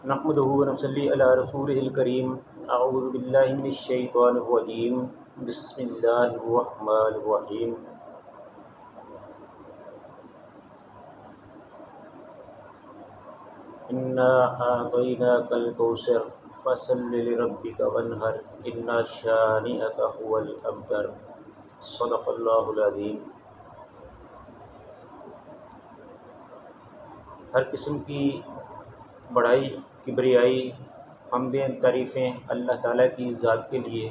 نحمده ونصلي على رسوله الكريم اعوذ باللہ من الشیطان الرجیم بسم اللہ الرحمن الرحیم انا اعطیناک الکوثر فصل لربک وانحر ان شانئک هو الابتر صدق اللہ العظیم۔ ہر قسم کی بڑائی، کبریائی، حمدیں، تعریفیں اللہ تعالیٰ کی ذات کے لیے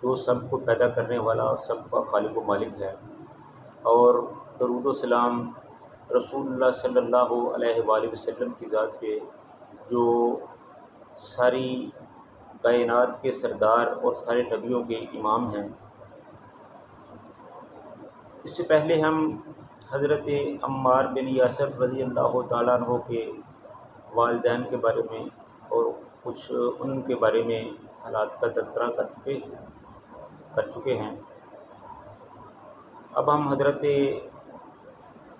جو سب کو پیدا کرنے والا اور سب کا خالق و مالک ہے، اور درود و سلام رسول اللہ صلی اللہ علیہ وآلہ وسلم کی ذات پہ جو ساری کائنات کے سردار اور سارے نبیوں کے امام ہیں۔ اس سے پہلے ہم حضرت عمار بن یاسر رضی اللہ تعالیٰ عنہ کے والدین کے بارے میں اور کچھ ان کے بارے میں حالات کا تذکرہ کر چکے ہیں۔ اب ہم حضرت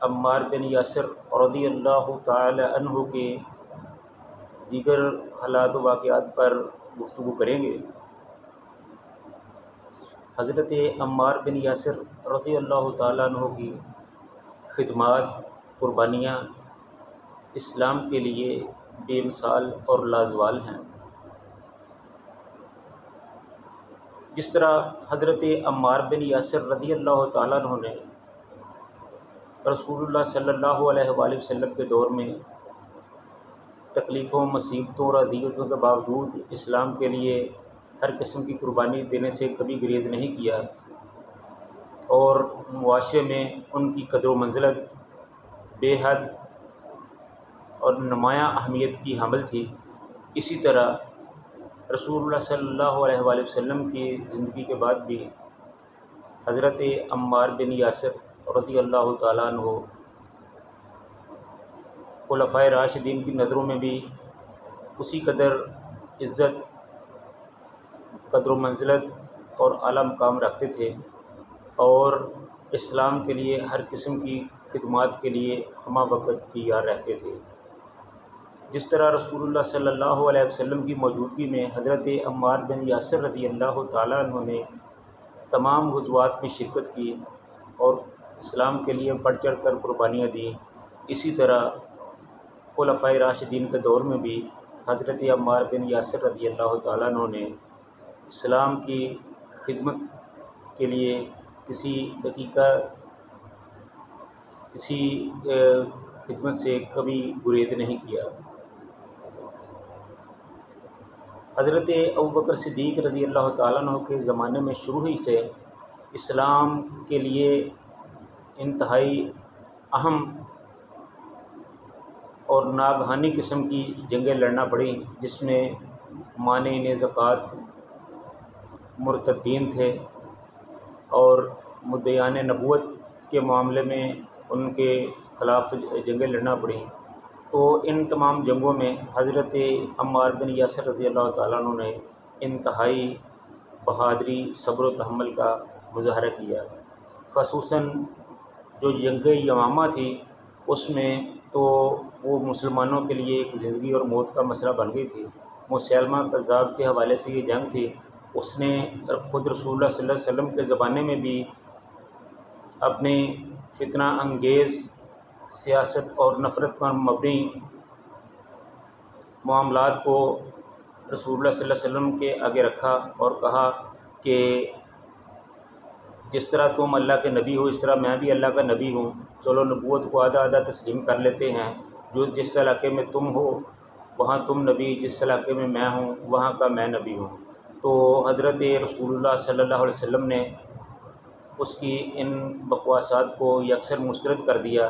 عمار بن یاسر رضی اللہ تعالی عنہ کے دیگر حالات و واقعات پر گفتگو کریں گے۔ حضرت عمار بن یاسر رضی اللہ تعالی عنہ کی خدمات، قربانیاں اسلام کے لیے بے مثال اور لازوال ہیں۔ جس طرح حضرت عمار بن یاسر رضی اللہ تعالیٰ عنہ نے رسول اللہ صلی اللہ علیہ وآلہ وسلم کے دور میں تکلیفوں، مصیبتوں اور اذیتوں کے باوجود اسلام کے لیے ہر قسم کی قربانی دینے سے کبھی گریز نہیں کیا، اور معاشرے میں ان کی قدر و منزلت بے حد اور نمایاں اہمیت کی حامل تھی۔ اسی طرح رسول اللہ صلی اللہ علیہ وآلہ وسلم کی زندگی کے بعد بھی حضرت عمار بن یاسر رضی اللہ تعالیٰ عنہ خلفائے راشدین کی نظروں میں بھی اسی قدر عزت، قدر و منزلت اور اعلیٰ مقام رکھتے تھے، اور اسلام کے لیے ہر قسم کی خدمات کے لیے ہمہ وقت تیار رہتے تھے۔ جس طرح رسول اللہ صلی اللہ علیہ وسلم کی موجودگی میں حضرت عمار بن یاسر رضی اللہ تعالیٰ عنہ نے تمام غزوات میں شرکت کی اور اسلام کے لیے بڑھ چڑھ کر قربانیاں دیں، اسی طرح خلفائے راشدین کے دور میں بھی حضرت عمار بن یاسر رضی اللہ تعالیٰ عنہ نے اسلام کی خدمت کے لیے کسی دقیقہ کسی خدمت سے کبھی گریز نہیں کیا۔ حضرت ابوبکر صدیق رضی اللہ تعالیٰ عنہ کے زمانے میں شروع ہی سے اسلام کے لیے انتہائی اہم اور ناگہانی قسم کی جنگیں لڑنا پڑیں، جس میں مانعین زکوٰۃ مرتدین تھے، اور مدعیان نبوت کے معاملے میں ان کے خلاف جنگیں لڑنا پڑیں۔ تو ان تمام جنگوں میں حضرت عمار بن یاسر رضی اللہ تعالیٰ عنہ نے انتہائی بہادری، صبر و تحمل کا مظاہرہ کیا۔ خصوصاً جو جنگ یمامہ تھی اس میں تو وہ مسلمانوں کے لیے ایک زندگی اور موت کا مسئلہ بن گئی تھی۔ مسیلمہ کذاب کے حوالے سے یہ جنگ تھی، اس نے خود رسول اللہ صلی اللہ علیہ وسلم کے زمانے میں بھی اپنے فتنہ انگیز سیاست اور نفرت پر مبنی معاملات کو رسول اللہ صلی اللہ علیہ وسلم کے آگے رکھا اور کہا کہ جس طرح تم اللہ کے نبی ہو اس طرح میں بھی اللہ کا نبی ہوں، چلو نبوت کو آدھا آدھا تسلیم کر لیتے ہیں، جو جس علاقے میں تم ہو وہاں تم نبی، جس علاقے میں میں ہوں وہاں کا میں نبی ہوں۔ تو حضرت رسول اللہ صلی اللہ علیہ وسلم نے اس کی ان بکواسات کو یکسر مسترد کر دیا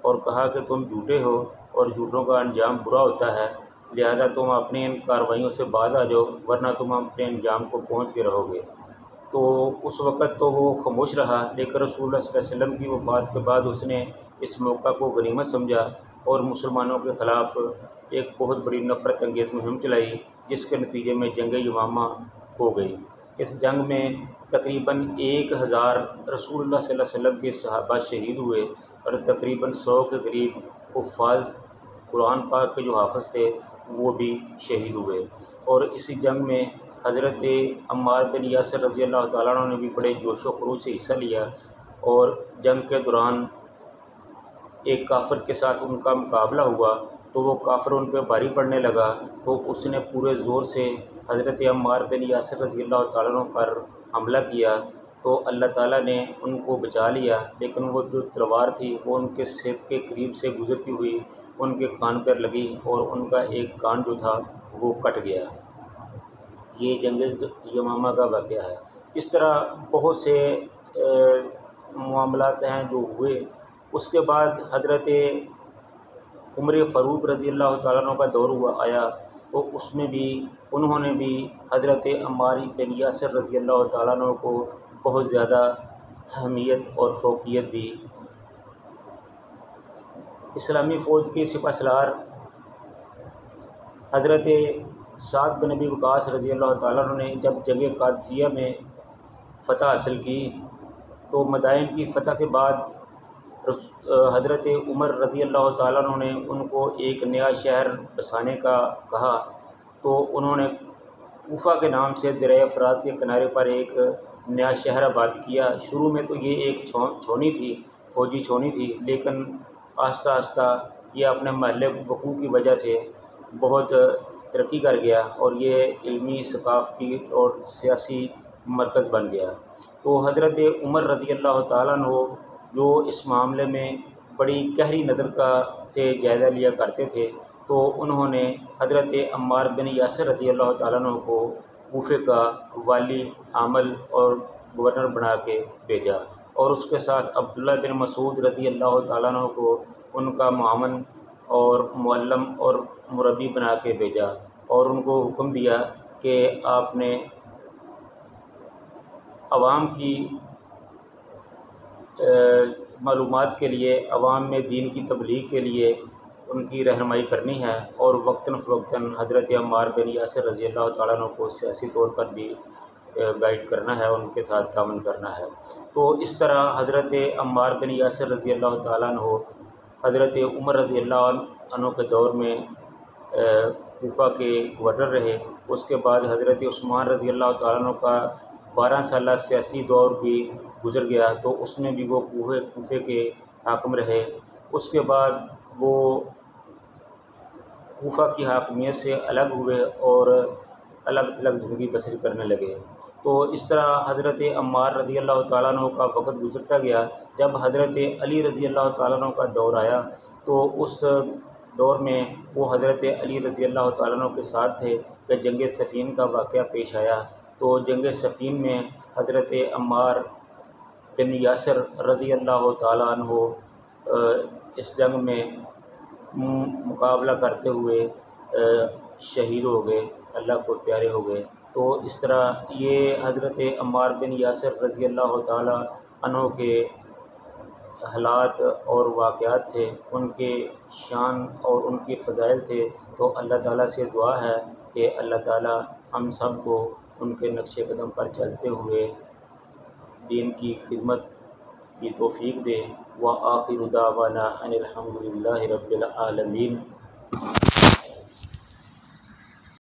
اور کہا کہ تم جھوٹے ہو اور جھوٹوں کا انجام برا ہوتا ہے، لہذا تم اپنی ان کارروائیوں سے باز آ جاؤ ورنہ تم اپنے انجام کو پہنچ کے رہو گے۔ تو اس وقت تو وہ خاموش رہا، لیکن رسول اللہ صلی اللہ علیہ وسلم کی وفات کے بعد اس نے اس موقع کو غنیمت سمجھا اور مسلمانوں کے خلاف ایک بہت بڑی نفرت انگیز مہم چلائی، جس کے نتیجے میں جنگ یمامہ ہو گئی۔ اس جنگ میں تقریباً 1000 رسول اللہ صلی اللہ علیہ وسلم کے صحابہ شہید ہوئے، اور تقریباً 100 کے قریب حفاظ قرآن پاک کے جو حافظ تھے وہ بھی شہید ہوئے۔ اور اسی جنگ میں حضرت عمار بن یاسر رضی اللہ تعالیٰ عنہ نے بھی بڑے جوش و خروش سے حصہ لیا، اور جنگ کے دوران ایک کافر کے ساتھ ان کا مقابلہ ہوا تو وہ کافر ان پہ بھاری پڑنے لگا، تو اس نے پورے زور سے حضرت عمار بن یاسر رضی اللہ تعالیٰ عنہ پر حملہ کیا، تو اللہ تعالیٰ نے ان کو بچا لیا، لیکن وہ جو تلوار تھی وہ ان کے سر کے قریب سے گزرتی ہوئی ان کے کان پر لگی، اور ان کا ایک کان جو تھا وہ کٹ گیا۔ یہ جنگ یمامہ کا واقعہ ہے۔ اس طرح بہت سے معاملات ہیں جو ہوئے۔ اس کے بعد حضرت عمر فاروق رضی اللہ تعالیٰ عنہ کا دور آیا، تو اس میں بھی انہوں نے بھی حضرت عمار بن یاسر رضی اللہ تعالیٰ عنہ کو بہت زیادہ اہمیت اور فوقیت دی۔ اسلامی فوج کے سپہ سالار حضرت سعد بن ابی وقاص رضی اللہ تعالیٰ عنہ نے جب جنگ قادسیہ میں فتح حاصل کی، تو مدائن کی فتح کے بعد حضرت عمر رضی اللہ تعالیٰ عنہ نے ان کو ایک نیا شہر بسانے کا کہا، تو انہوں نے کوفہ کے نام سے دریائے فرات کے کنارے پر ایک نیا شہر آباد کیا۔ شروع میں تو یہ ایک چھونی تھی، فوجی چھونی تھی، لیکن آہستہ آہستہ یہ اپنے محل وقوع کی وجہ سے بہت ترقی کر گیا، اور یہ علمی، ثقافتی اور سیاسی مرکز بن گیا۔ تو حضرت عمر رضی اللہ تعالیٰ عنہ جو اس معاملے میں بڑی گہری نظر سے جائزہ لیا کرتے تھے، تو انہوں نے حضرت عمار بن یاسر رضی اللہ تعالیٰ عنہ کو کوفے کا والی عامل اور گورنر بنا کے بھیجا، اور اس کے ساتھ عبداللہ بن مسعود رضی اللہ تعالیٰ عنہ کو ان کا معاون اور معلم اور مربی بنا کے بھیجا، اور ان کو حکم دیا کہ آپ نے عوام کی معلومات کے لیے، عوام میں دین کی تبلیغ کے لیے ان کی رہنمائی کرنی ہے، اور وقتاً فوقتاً حضرت عمار بن یاسر رضی اللہ تعالیٰ عنہ کو سیاسی طور پر بھی گائیڈ کرنا ہے، ان کے ساتھ تعاون کرنا ہے۔ تو اس طرح حضرت عمار بن یاسر رضی اللہ تعالیٰ عنہ حضرت عمر رضی اللہ عنہ کے دور میں کوفہ کے گورنر رہے۔ اس کے بعد حضرت عثمان رضی اللہ تعالیٰ عنہ کا 12 سالہ سیاسی دور بھی گزر گیا، تو اس میں بھی وہ کوفے کے حاکم رہے۔ اس کے بعد وہ کوفہ کی حاکمیت سے الگ ہوئے اور الگ تھلگ زندگی بسر کرنے لگے۔ تو اس طرح حضرت عمار رضی اللہ تعالیٰ عنہ کا وقت گزرتا گیا۔ جب حضرت علی رضی اللہ تعالیٰ عنہ کا دور آیا، تو اس دور میں وہ حضرت علی رضی اللہ تعالیٰ عنہ کے ساتھ تھے کہ جنگ صفین کا واقعہ پیش آیا۔ تو جنگ صفین میں حضرت عمار بن یاسر رضی اللہ تعالیٰ عنہ اس جنگ میں مقابلہ کرتے ہوئے شہید ہو گئے، اللہ کو پیارے ہو گئے۔ تو اس طرح یہ حضرت عمار بن یاسر رضی اللہ تعالیٰ عنہ کے حالات اور واقعات تھے، ان کے شان اور ان کے فضائل تھے۔ تو اللہ تعالیٰ سے دعا ہے کہ اللہ تعالیٰ ہم سب کو ان کے نقش قدم پر چلتے ہوئے دین کی خدمت کی توفیق دے۔ وآخر دعوانا ان الحمد للہ رب العالمین۔